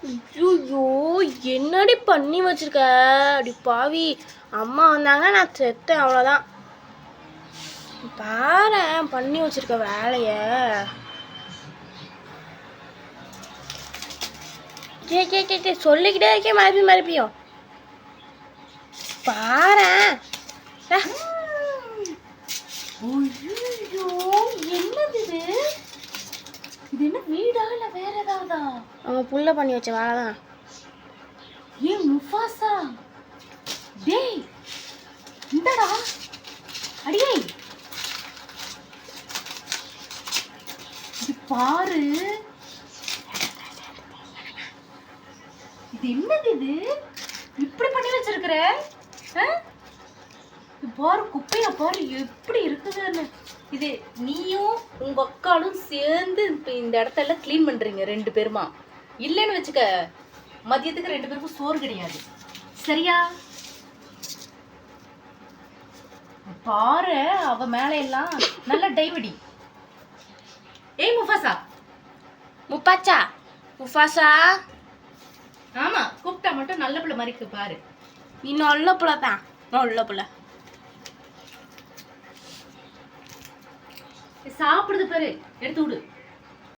ஐயோ என்னடி பண்ணி வச்சிருக்க? அடி பாவி, அம்மா வந்தாங்கன்னா நான் செத்தேன், அவ்வளோதான். பாரு பண்ணி வச்சிருக்க வேலைய. கே சொல்லிக்கிட்டே இருக்கே, மறுபடியும் பாரு. என்னது இது? இது என்ன வீடா இல்ல வேற ஏதாவதா? அவன் புள்ள பண்ணி வச்ச வேலைதான். ஏன் முஃபாசா? டேய் இந்தடா அடியே, இது பாரு. இது என்னது இது? இப்படி பண்ணி வச்சிருக்கிற? பாரு குப்பையா பாரு எப்படி இருக்குதுன்னு. இது நீயும் உங்க அக்காலும் சேர்ந்து இப்போ இந்த இடத்தெல்லாம் க்ளீன் பண்றீங்க ரெண்டு பேருமா. இல்லைன்னு வச்சுக்க, மதியத்துக்கு ரெண்டு பேருக்கும் சோறு கிடையாது, சரியா? பாரு அவ மேல எல்லாம் நல்ல டைவடி. ஏய் முஃபாசா, முஃபாசா ஆமா கூப்பிட்டா மட்டும் நல்ல பிள்ளை மாதிரி பாரு. நீ நல்ல பிள்ளை தான், நல்ல பிள்ளை. சாப்பிடுது பாரு, எடுத்து விடு.